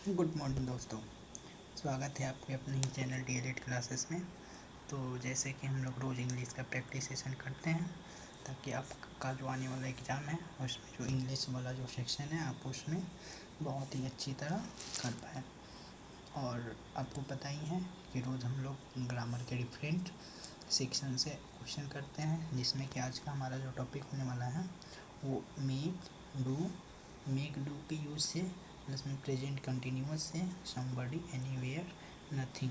Good morning दोस्तों। स्वागत है आपके अपने ही चैनल DLED क्लासेस में। तो जैसे कि हम लोग रोज़ इंग्लिश का प्रैक्टिस सेशन करते हैं ताकि आपका जो आने वाला एग्ज़ाम है उसमें जो इंग्लिश वाला जो सेक्शन है आप उसमें बहुत ही अच्छी तरह कर पाएँ। और आपको पता ही है कि रोज़ हम लोग ग्रामर के डिफरेंट सेक्शन से क्वेश्चन करते हैं, जिसमें कि आज का हमारा जो टॉपिक होने वाला है वो मेक डू के यूज़ से प्लस में प्रेजेंट कंटिन्यूअस से समबडी एनीवेयर नथिंग,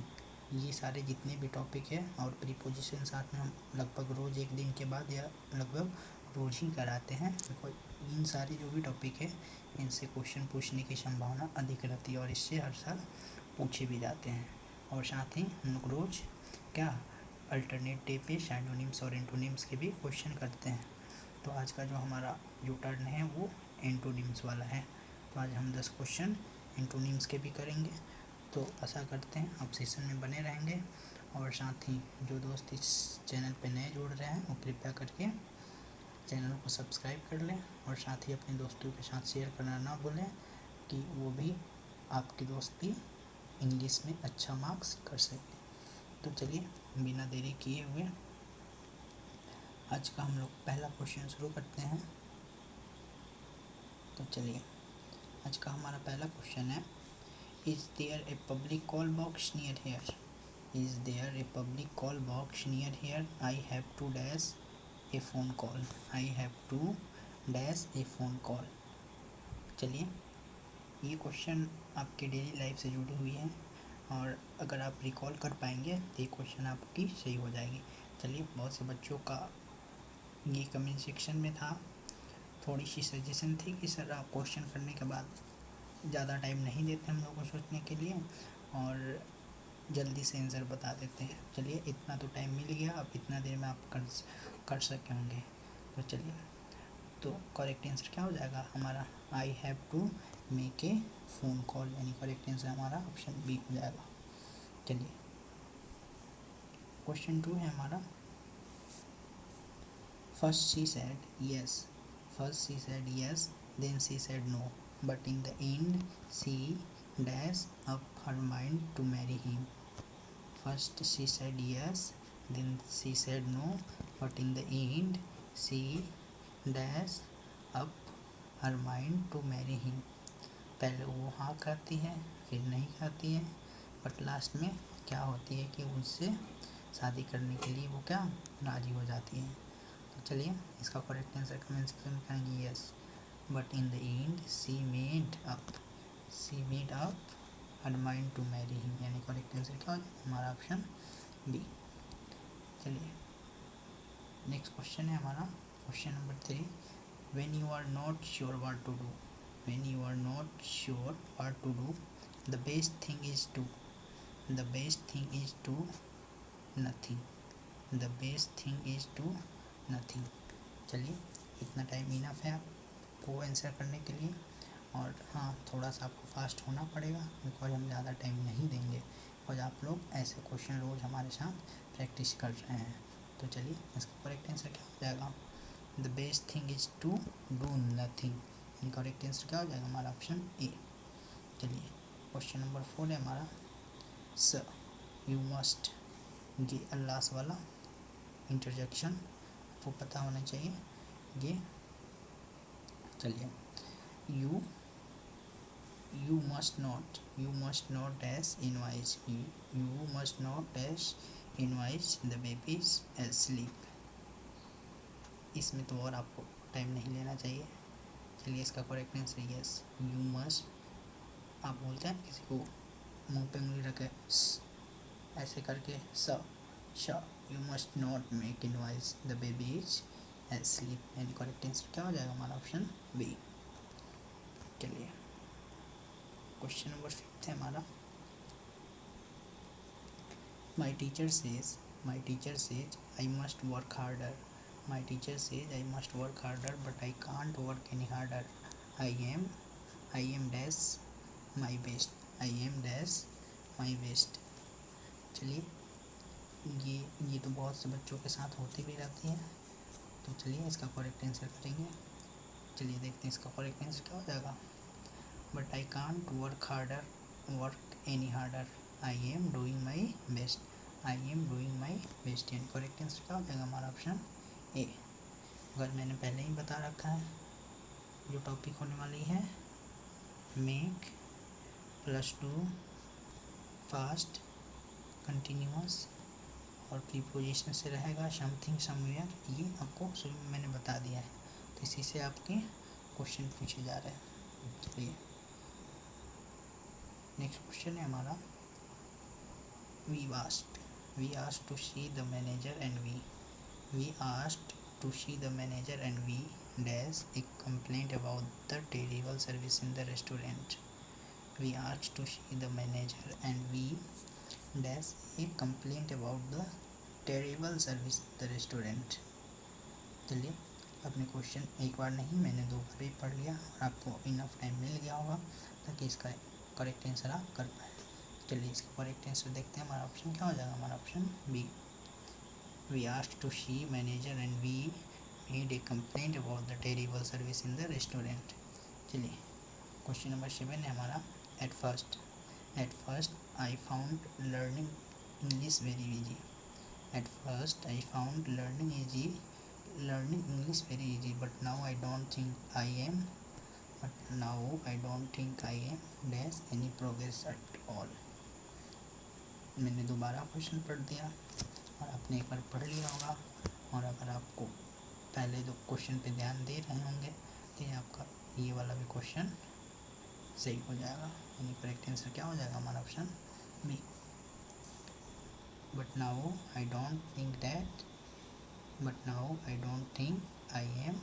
ये सारे जितने भी टॉपिक है और प्रीपोजिशन साथ में हम लगभग रोज़ एक दिन के बाद या लगभग रोज़ ही कराते हैं, बिकॉज इन सारे जो भी टॉपिक है इनसे क्वेश्चन पूछने की संभावना अधिक रहती है और इससे हर साल पूछे भी जाते हैं। और साथ ही हम लोग रोज़ क्या अल्टरनेट डे पे सिनोनिम्स और एंटोनिम्स के भी क्वेश्चन करते हैं। तो आज का जो हमारा जो टर्न है वो एंटोनिम्स वाला है। तो आज हम 10 क्वेश्चन एंटोनिम्स के भी करेंगे। तो आशा करते हैं आप सेशन में बने रहेंगे। और साथ ही जो दोस्त इस चैनल पे नए जुड़ रहे हैं वो कृपया करके चैनल को सब्सक्राइब कर लें और साथ ही अपने दोस्तों के साथ शेयर करना ना भूलें कि वो भी आपके दोस्त भी इंग्लिश में अच्छा मार्क्स कर सकें। तो चलिए बिना देरी किए हुए आज का हम लोग पहला क्वेश्चन शुरू करते हैं। तो चलिए आज का हमारा पहला क्वेश्चन है, is there a public call box near here? Is there a public call box near here? I have to dash a phone call. I have to dash a phone call. चलिए ये question आपके daily life से जुड़ी हुई है और अगर आप रिकॉल कर पाएंगे तो ये क्वेश्चन आपकी सही हो जाएगी। चलिए बहुत से बच्चों का ये कमेंट सेक्शन में था, थोड़ी सी सजेशन थी कि सर आप क्वेश्चन करने के बाद ज़्यादा टाइम नहीं देते हम लोग को सोचने के लिए और जल्दी से आंसर बता देते हैं। चलिए इतना तो टाइम मिल गया, अब इतना देर में आप कर सके होंगे। तो चलिए तो करेक्ट आंसर क्या हो जाएगा हमारा? I have to make a phone call, यानी करेक्ट आंसर हमारा ऑप्शन बी हो जाएगा। चलिए क्वेश्चन 2 है हमारा, first she said yes, first she said yes, then she said no, but in the end she dashed up her mind to marry him. First she said yes, then she said no, but in the end she dashed up her mind to marry him. पहले वो हाँ कहती है फिर नहीं कहती है, but last में क्या होती है कि उससे शादी करने के लिए वो क्या राज़ी हो जाती है। तो चलिए इसका करेक्ट आंसर कमेंट सेक्शन में करेंगे yes, but in the end she made up her mind to marry him, यानी करेक्ट आंसर क्या हो जाएगा हमारा ऑप्शन बी। चलिए नेक्स्ट क्वेश्चन है हमारा question number 3, when you are not sure what to do, when you are not sure what to do, the best thing is to nothing, the best thing is to nothing। चलिए इतना time enough है आपको answer करने के लिए और हाँ थोड़ा सा आपको फास्ट होना पड़ेगा बिकॉज हम ज़्यादा टाइम नहीं देंगे, बिकॉज आप लोग ऐसे क्वेश्चन रोज़ हमारे साथ प्रैक्टिस कर रहे हैं। तो चलिए इसका करेक्ट आंसर क्या हो जाएगा? The best thing is to do nothing. Correct answer क्या हो जाएगा हमारा ऑप्शन ए। चलिए क्वेश्चन नंबर 4 है हमारा, स यू मस्ट, ये अल्लास वाला इंटरजेक्शन आपको पता होना चाहिए ये। चलिए you must not dash invoice, you must not dash invoice the babies asleep। इसमें तो और आपको टाइम नहीं लेना चाहिए। चलिए इसका correct answer yes, you must. आप बोलते हैं किसी को मुंह पे उंगली रखे ऐसे करके स you must not make invoice the babies asleep, यानी करेक्ट आंसर क्या हो जाएगा हमारा ऑप्शन बी। चलिए क्वेश्चन नंबर 5 है हमारा, my teacher says I must work harder, my teacher says I must work harder but I can't work any harder, I am dash my best, I am dash my best. चलिए ये तो बहुत से बच्चों के साथ होती भी रहती है। तो चलिए इसका करेक्ट आंसर करेंगे। चलिए देखते हैं इसका करेक्ट आंसर क्या हो जाएगा। But I can't work harder work any harder, I am doing my best, I am doing my best. यानी करेक्ट आंसर क्या हो जाएगा हमारा ऑप्शन ए। अगर मैंने पहले ही बता रखा है जो टॉपिक होने वाली है make plus two past continuous और प्रीपोजिशन से रहेगा समथिंग समवेयर, ये आपको शुरू में मैंने बता दिया है, तो इसी से आपके क्वेश्चन पूछे जा रहे हैं। चलिए नेक्स्ट क्वेश्चन है हमारा we asked to see the manager and we asked to see the manager and we dash a complaint about the terrible service in the restaurant. We asked to see the manager and we dash a complaint about the terrible service in the restaurant. चलिए अपने question एक बार नहीं मैंने दो बार भी पढ़ लिया और आपको इनफ टाइम मिल गया होगा ताकि इसका करेक्ट आंसर आप कर पाए। चलिए इसका करेक्ट आंसर देखते हैं। हमारा ऑप्शन क्या हो जाएगा, हमारा option B. We asked to see manager and we made a complaint about the terrible service in the restaurant. चलिए क्वेश्चन नंबर 7 है हमारा at first I found learning English very easy. At first I found learning English very easy, but now I don't think I am dash any progress at all. मैंने दोबारा question पढ़ दिया और आपने एक बार पढ़ लिया होगा, और अगर आपको पहले दो क्वेश्चन पे ध्यान दे रहे होंगे तो ये आपका ये वाला भी क्वेश्चन सही हो जाएगा। यानी करेक्ट आंसर क्या हो जाएगा हमारा option B. But now I don't think I am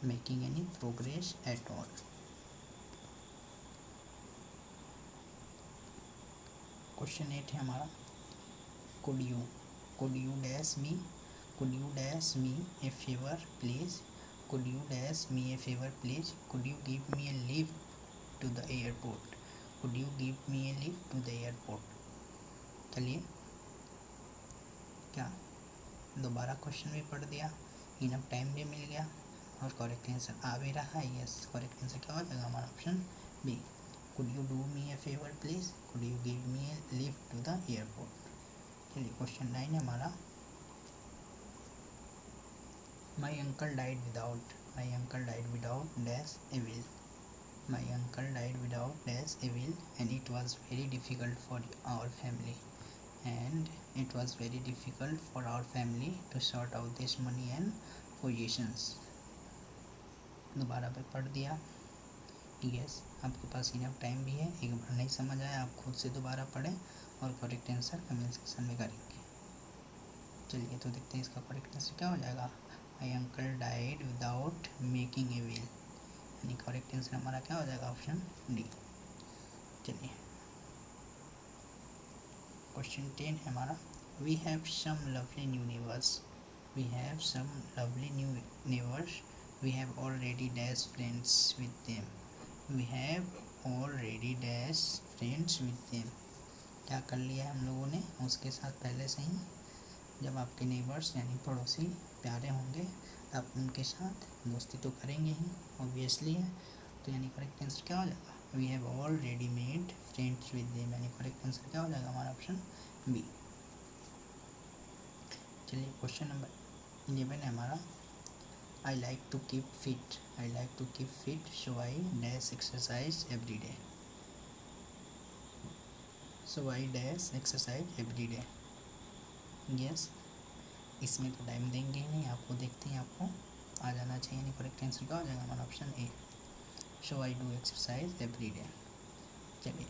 making any progress at all. Question 8 है हमारा could you dash me a favor please, could you dash me a favor please, could you give me a lift to the airport, could you give me a lift to the airport। चलिए क्या दोबारा question भी पढ़ दिया, enough time भी मिल गया और correct answer आ भी रहा है। यस करेक्ट आंसर क्या हो जाएगा हमारा option B. could you do me a favor please, could you give me a lift to the airport। चलिए क्वेश्चन 9 है हमारा My uncle died without dash a will, my uncle died without dash a will and it was very difficult for our family to sort out this money and possessions। दोबारा पे पढ़ दिया। Yes आपके पास enough time भी है, एक बार नहीं समझ आया आप खुद से दोबारा पढ़ें और करेक्ट आंसर कमेंट सेक्शन में करेंगे। चलिए तो देखते हैं इसका करेक्ट आंसर क्या हो जाएगा। My uncle died without making a will, यानी करेक्ट आंसर हमारा क्या हो जाएगा ऑप्शन डी। चलिए क्वेश्चन 10 है हमारा we have some lovely new neighbours, we have already dash friends with them, we have already dash friends with them. क्या कर लिया है हम लोगों ने उसके साथ पहले से ही। जब आपके नेबर्स यानी पड़ोसी प्यारे होंगे तो आप उनके साथ दोस्ती तो करेंगे ही, ऑब्वियसली है। तो यानी करेक्ट आंसर क्या हो जाएगा we have already made friends with them, यानी करेक्ट आंसर क्या हो जाएगा हमारा ऑप्शन बी। चलिए क्वेश्चन नंबर 11 है हमारा I like to keep fit so I dash exercise every day, yes इसमें तो टाइम देंगे ही नहीं, आपको देखते ही आपको आ जाना चाहिए। यानी करेक्ट आंसर क्या हो जाएगा हमारा option A. So I do exercise every day. चलिए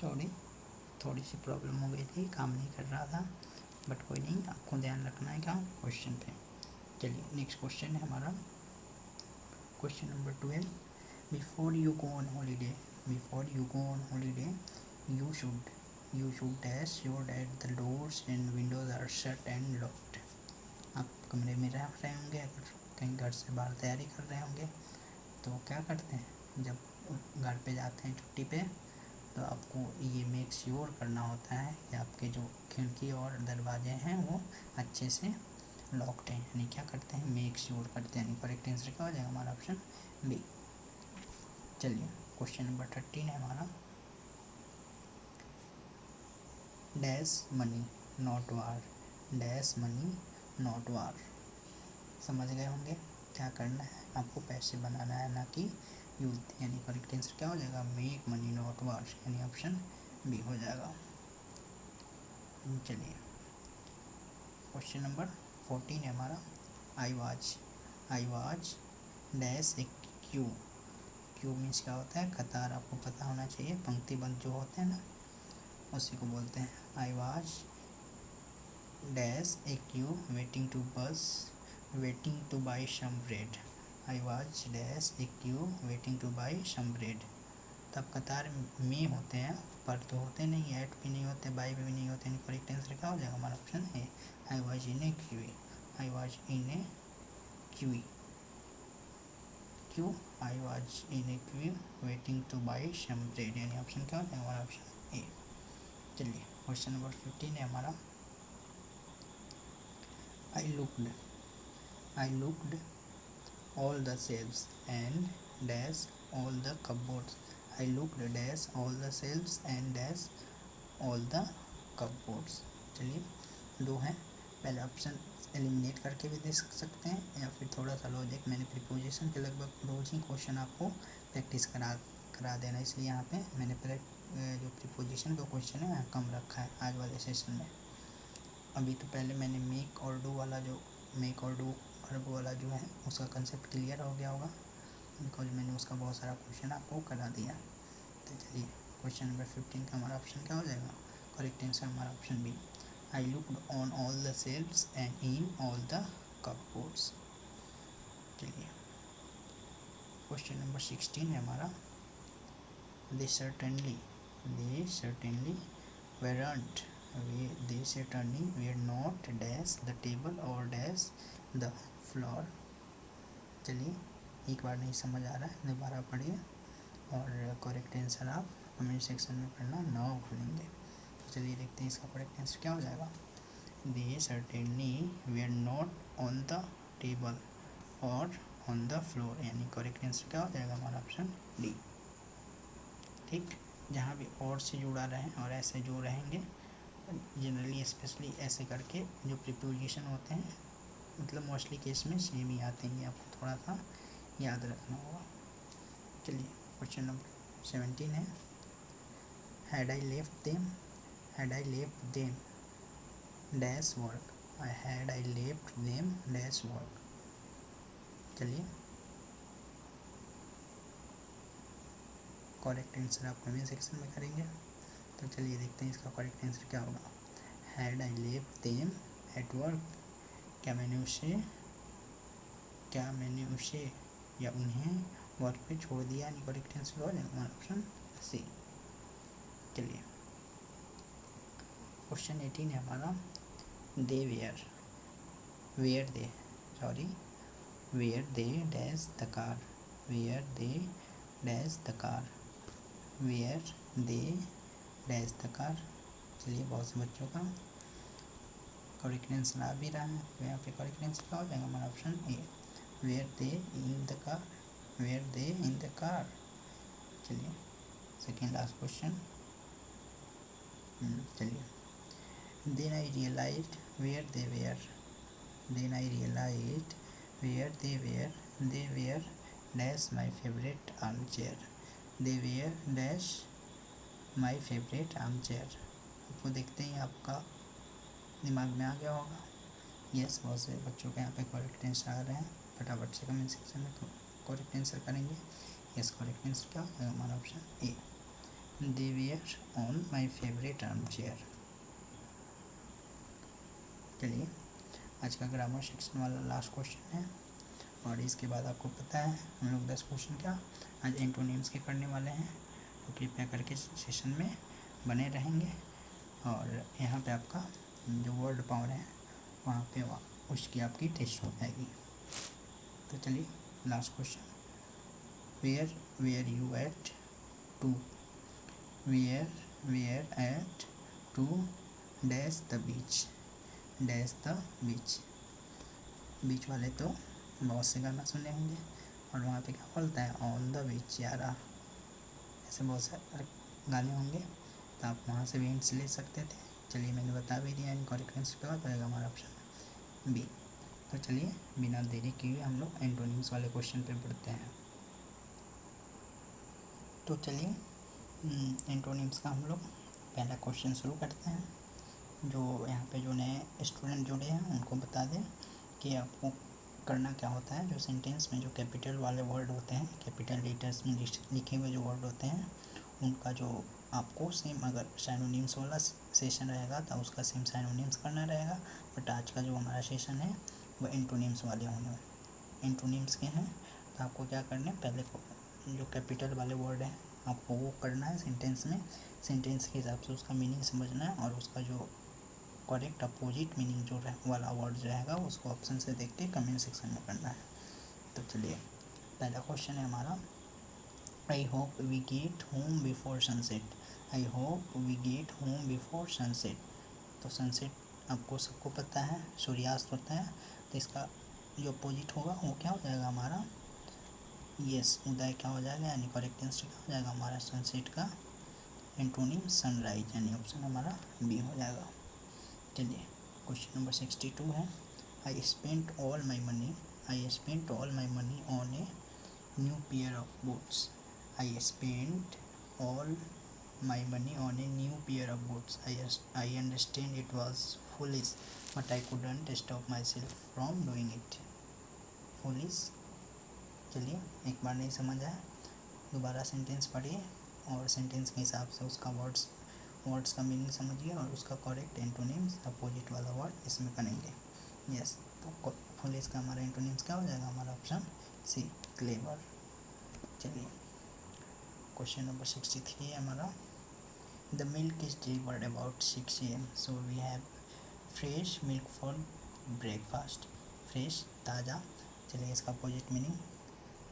सॉरी थोड़ी सी प्रॉब्लम हो गई थी, काम नहीं कर रहा था, बट कोई नहीं, आपको ध्यान रखना है क्या क्वेश्चन पे। चलिए नेक्स्ट क्वेश्चन है हमारा question number 12 before you go on holiday you should dash sure that the doors and windows are shut and locked. आप कमरे में रह रहे होंगे, अगर कहीं घर से बाहर तैयारी कर रहे होंगे तो क्या करते हैं, जब घर पे जाते हैं छुट्टी पे, तो आपको ये मेक श्योर करना होता है कि आपके जो खिड़की और दरवाजे हैं वो अच्छे से लॉक्ड हैं, यानी क्या करते हैं, मेक श्योर करते हैं। यानी करेक्ट आंसर क्या हो जाएगा हमारा ऑप्शन बी। चलिए क्वेश्चन नंबर 13 है हमारा, dash money not war, dash money not war. समझ गए होंगे क्या करना है, आपको पैसे बनाना है ना कि युद्ध, यानी करेक्ट आंसर क्या हो जाएगा, मेक मनी नॉट वार, यानी ऑप्शन बी हो जाएगा। चलिए क्वेश्चन नंबर 14 है हमारा, आई was dash a Q. Q means क्या होता है, कतार, आपको पता होना चाहिए, पंक्तिबद्ध जो होते हैं ना उसी को बोलते हैं। I was dash a queue waiting to buy some bread. I was dash a queue waiting to buy some bread. तब कतार में होते हैं, पर तो होते नहीं, एट भी नहीं होते, बाई भी नहीं होते, यानी करेक्ट आंसर क्या हो जाएगा हमारा ऑप्शन है I was in a queue. I was in a queue I was in a queue waiting to buy some bread, यानी ऑप्शन क्या हो जाएगा हमारा ऑप्शन ए। चलिए क्वेश्चन नंबर 15 है हमारा, I looked all the shelves and dash all the cupboards। I looked dash all the shelves and dash all the cupboards। चलिए दो हैं, पहले ऑप्शन एलिमिनेट करके भी दे सकते हैं या फिर थोड़ा सा लॉजिक। मैंने प्रीपोजिशन के लगभग रोज ही क्वेश्चन आपको प्रैक्टिस करा देना, इसलिए यहाँ पे मैंने जो प्रीपोजिशन का क्वेश्चन है कम रखा है आज वाले सेशन में। अभी तो पहले मैंने मेक और डू वाला, जो मेक और डू वर्ब वाला जो है उसका कंसेप्ट क्लियर हो गया होगा, बिकॉज मैंने उसका बहुत सारा क्वेश्चन आपको करा दिया। तो चलिए क्वेश्चन नंबर 15 का हमारा ऑप्शन क्या हो जाएगा, करेक्ट आंसर हमारा option B. I looked on all the shelves and in all the cupboards. चलिए क्वेश्चन नंबर 16 है हमारा, they certainly weren't they certainly were not dash the table or dash the floor। चलिए एक बार नहीं समझ आ रहा है दोबारा पढ़िए और करेक्ट आंसर आप कमेंट सेक्शन में पढ़ना ना भूलेंगे। तो चलिए देखते हैं इसका करेक्ट आंसर क्या हो जाएगा, they certainly were not on the table or on the floor, यानी करेक्ट आंसर क्या हो जाएगा हमारा ऑप्शन डी। ठीक, जहाँ भी और से जुड़ा रहे और ऐसे जो रहेंगे, जनरली स्पेशली ऐसे करके जो प्रीपोजिशन होते हैं, मतलब मोस्टली केस में सेम ही आते हैं, आपको थोड़ा सा याद रखना होगा। चलिए क्वेश्चन नंबर 17 है, had I left them dash work. Had I left them dash work. चलिए करेक्ट आंसर आप कमेंट सेक्शन में करेंगे। तो चलिए देखते हैं इसका करेक्ट आंसर क्या होगा, had I left them at work. क्या मैंने उसे या उन्हें वर्क पे छोड़ दिया, यानी करेक्ट आंसर हो जाएगा हमारा ऑप्शन सी। चलिए क्वेश्चन 18 है हमारा, they where they dash the car. Where they dash the car. Where they dash the car. चलिए बहुत से बच्चों का करेक्ट आंसर आ भी रहा है, तो यहाँ पे करेक्ट आंसर क्या हो जाएगा हमारा option A, were they in the car. Where they in the car. चलिए सेकेंड लास्ट क्वेश्चन। चलिए then I realised where they were. Then I realised where they were dash my favourite arm chair. They were dash my favourite arm chair. आपको देखते ही आपका दिमाग में आ गया होगा। Yes, बहुत से बच्चों के यहाँ पे करेक्ट आंसर आ रहे हैं, फटाफट से कमेंट सेक्शन में करेक्ट आंसर करेंगे। यस, करेक्ट आंसर क्या है हमारा option A, they were on my favourite arm chair. चलिए आज का ग्रामर सेक्शन वाला लास्ट क्वेश्चन है, और इसके बाद आपको पता है हम लोग 10 क्वेश्चन क्या आज एंटोनिम्स के करने वाले हैं, तो कृपया करके सेशन में बने रहेंगे और यहाँ पे आपका जो वर्ड पावर है वहाँ पे उसकी आपकी टेस्ट हो जाएगी। तो चलिए last question, where you at to, where at to dash the beach, dash the beach. बीच वाले तो बहुत से गाना सुने होंगे और वहाँ पे क्या बोलता है, ऑन द बीच यारा, ऐसे बहुत सारे गाने होंगे, तो आप वहाँ से भी हिंट्स ले सकते थे। चलिए मैंने बता भी दिया, इनकरेक्ट आंसर क्या होगा हमारा ऑप्शन बी। तो चलिए बिना देरी किए हम लोग एंटोनिम्स वाले क्वेश्चन पे बढ़ते हैं। तो चलिए एंटोनिम्स का हम लोग पहला क्वेश्चन शुरू करते हैं। जो यहाँ पे जो नए स्टूडेंट जुड़े हैं उनको बता दें कि आपको करना क्या होता है, जो सेंटेंस में जो कैपिटल वाले वर्ड होते हैं, कैपिटल लेटर्स में लिखे हुए जो वर्ड होते हैं, उनका जो आपको सेम, अगर साइनोनिम्स वाला सेशन रहेगा तो उसका सेम साइनोनिम्स करना रहेगा, बट आज का जो हमारा सेशन है वो एंटोनिम्स वाले होंगे, एंटोनिम्स के हैं। तो आपको क्या करना है, पहले जो कैपिटल वाले वर्ड हैं आपको वो करना है सेंटेंस में, सेंटेंस के हिसाब से उसका मीनिंग समझना है और उसका जो करेक्ट अपोजिट मीनिंग जो वाला वर्ड रहेगा उसको ऑप्शन से देख के कमेंट सेक्शन में करना है। तो चलिए पहला क्वेश्चन है हमारा, I hope we get home before sunset, I hope we get home before sunset. तो सनसेट आपको सबको पता है सूर्यास्त होता है, तो इसका जो अपोजिट होगा वो क्या हो जाएगा हमारा, यस उदय क्या हो जाएगा, यानी करेक्ट आंसर क्या हो जाएगा हमारा सनसेट का एंटोनिम सनराइज, यानी ऑप्शन हमारा बी हो जाएगा। चलिए क्वेश्चन नंबर 62 है, I spent all my money, I spent all my money on a new pair of boots, I spent all my money on a new pair of boots. I understand it was foolish, but I couldn't stop myself from doing it. Foolish। चलिए एक बार नहीं समझ आया दोबारा sentence पढ़िए और sentence के हिसाब से उसका वर्ड्स का मीनिंग समझिए और उसका करेक्ट एंटोनिम्स अपोजिट वाला वर्ड इसमें करेंगे। यस, तो फुलिश का हमारा एंटोनिम्स क्या हो जाएगा हमारा ऑप्शन सी, क्लेवर। चलिए क्वेश्चन नंबर 63 है हमारा, the milk is delivered about 6 AM, so we have fresh milk for breakfast, fresh ताज़ा। चलिए इसका अपोजिट मीनिंग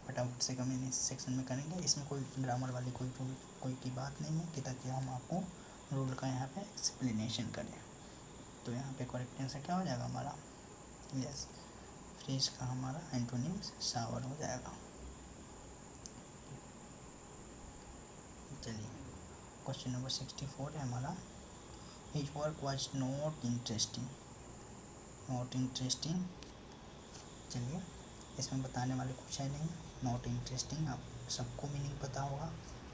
फटाफट से कमेंट सेक्शन में करेंगे, इसमें कोई ग्रामर वाली कोई की बात नहीं है कि ताकि हम आपको रूल का यहाँ पे एक्सप्लेनेशन करें। तो यहाँ पे करेक्ट आंसर क्या हो जाएगा हमारा, यस फ्रेश का हमारा एंटोनिम्स शावर हो जाएगा। चलिए क्वेश्चन नंबर 64 है हमारा, his work was not interesting, not interesting. चलिए इसमें बताने वाले कुछ है नहीं, नॉट इंटरेस्टिंग आप सबको मीनिंग पता होगा।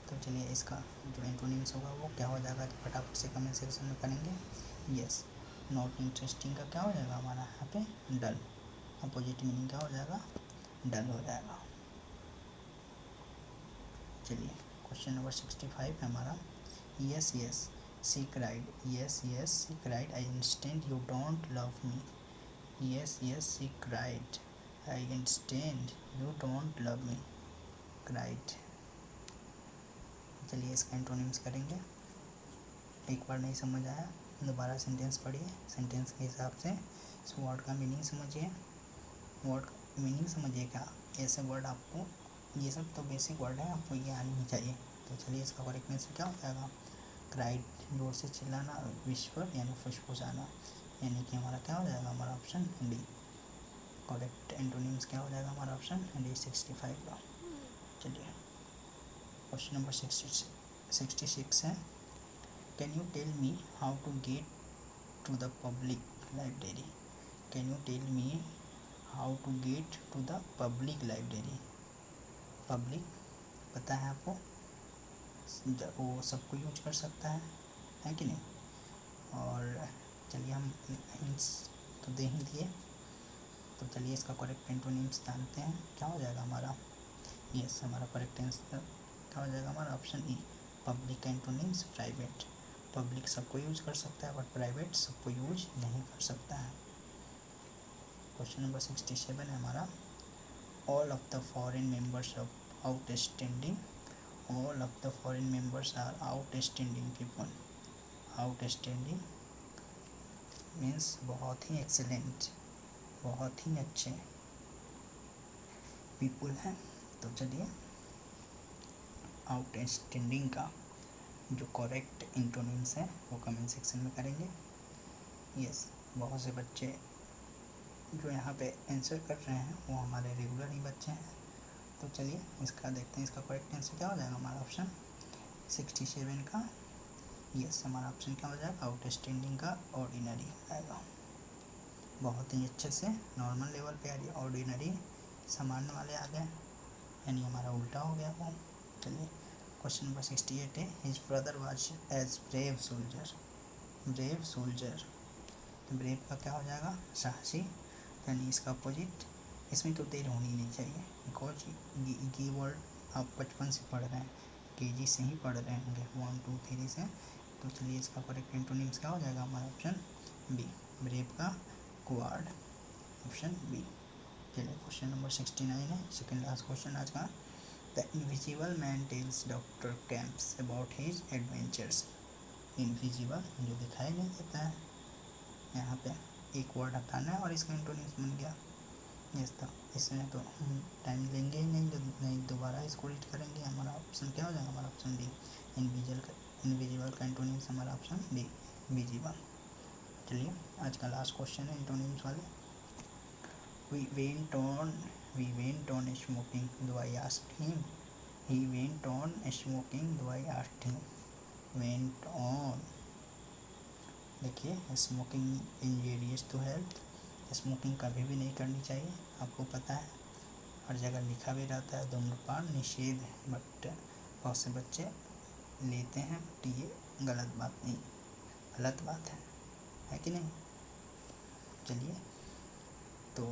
तो चलिए इसका जो एंटोनिम्स होगा वो क्या हो जाएगा, फटाफट से कमेंट सेक्शन में करेंगे। यस नॉट इंटरेस्टिंग का क्या हो जाएगा हमारा यहाँ पे डल, अपोजिट मीनिंग क्या हो जाएगा, डल हो जाएगा। चलिए क्वेश्चन नंबर 65 है हमारा, yes yes she cried, yes yes she cried, I understand you don't love me, yes yes she cried, I understand you don't love me, cried. चलिए इसका एंटोनिम्स करेंगे, एक बार नहीं समझ आया दोबारा सेंटेंस पढ़िए, सेंटेंस के हिसाब से इस वर्ड का मीनिंग समझिए, वर्ड का मीनिंग समझिए, क्या ऐसे वर्ड आपको, ये सब तो बेसिक वर्ड है आपको ये आनी ही चाहिए। तो चलिए इसका करेक्ट आंसर क्या हो जाएगा, क्राइड जोर से चिल्लाना, विस्पर यानी फुसफुसाना, यानी कि हमारा क्या हो जाएगा हमारा ऑप्शन डी, करेक्ट एंटोनिम्स क्या हो जाएगा हमारा ऑप्शन डी 65 का। चलिए क्वेश्चन नंबर 66 है, can you tell me how to get to the public library, can you tell me how to get to the public library. Public पता है आपको, वो सबको यूज कर सकता है कि नहीं, और चलिए हम हिंट्स तो दे ही दिए, तो चलिए इसका करेक्ट एंटोनिम्स जानते हैं क्या हो जाएगा हमारा, यस हमारा करेक्ट आंसर क्या हो जाएगा हमारा option E, public antonyms private, public सबको यूज कर सकता है बट प्राइवेट सबको यूज नहीं कर सकता है। क्वेश्चन नंबर 67 है हमारा, all of the foreign members of outstanding, all of the foreign members are outstanding people, outstanding means बहुत ही एक्सीलेंट, बहुत ही अच्छे पीपुल हैं। तो चलिए आउटस्टैंडिंग का जो करेक्ट इंटोनिम्स हैं वो कमेंट सेक्शन में करेंगे। यस, बहुत से बच्चे जो यहाँ पे आंसर कर रहे हैं वो हमारे रेगुलर ही बच्चे हैं। तो चलिए इसका देखते हैं, इसका करेक्ट आंसर क्या हो जाएगा हमारा ऑप्शन 67 का। यस, हमारा ऑप्शन क्या हो जाएगा, आउटस्टैंडिंग का ऑर्डिनरी आएगा। बहुत ही अच्छे से नॉर्मल लेवल पे आ रही है, ऑर्डिनरी सामान्य वाले आ गए, यानी हमारा उल्टा हो गया वो। चलिए क्वेश्चन नंबर 68 है, his brother was as brave soldier. Brave soldier, brave का क्या हो जाएगा, साहसी, यानी इसका अपोजिट। इसमें तो देर होनी नहीं चाहिए बिकॉज ये वर्ड आप बचपन से पढ़ रहे हैं, केजी से ही पढ़ रहे होंगे 1 2 3 से। तो चलिए इसका करेक्ट एंटोनिम्स क्या हो जाएगा हमारा ऑप्शन बी, ब्रेव का क्वार्ड, ऑप्शन बी। चलिए क्वेश्चन नंबर 69 है, सेकेंड लास्ट क्वेश्चन आज का। The invisible man tells doctor Kemps about his adventures. Invisible जो दिखाई नहीं देता है, यहाँ पे एक वर्ड हटाना है और इसका एंटोनिम्स बन गया। यस, तो इसमें तो टाइम लेंगे ही नहीं, नहीं दोबारा इसको रीड करेंगे। हमारा ऑप्शन क्या हो जाएगा, हमारा ऑप्शन डी, इनविजिबल का एंटोनिम्स हमारा ऑप्शन डी, विजिबल। चलिए आज का लास्ट क्वेश्चन है एंटोनिम्स वाले। We went on smoking, though I asked him. He went on smoking, though I asked him. Went on, देखिए smoking injurious to health, smoking कभी भी नहीं करनी चाहिए, आपको पता है हर जगह लिखा भी रहता है धूम्रपान निषेध है, बट बहुत से बच्चे लेते हैं, बट ये गलत बात नहीं, गलत बात है कि नहीं। चलिए तो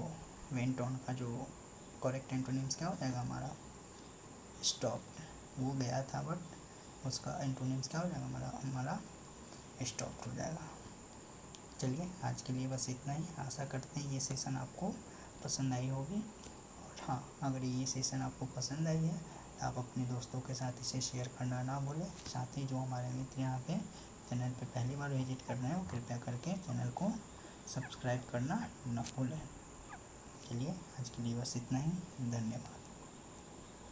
वेंट ऑन का जो करेक्ट एंटोनिम्स क्या हो जाएगा हमारा, स्टॉप। वो गया था बट उसका एंटोनिम्स क्या हो जाएगा हमारा स्टॉप हो जाएगा। चलिए आज के लिए बस इतना ही, आशा करते हैं ये सेशन आपको पसंद आई होगी। और हाँ, अगर ये सेशन आपको पसंद आई है तो आप अपने दोस्तों के साथ इसे शेयर करना ना भूलें। साथ ही जो हमारे मित्र यहाँ पे चैनल पे पहली बार विजिट कर रहे हैं वो कृपया करके चैनल को सब्सक्राइब करना ना भूलें। चलिए आज के लिए बस इतना ही, धन्यवाद।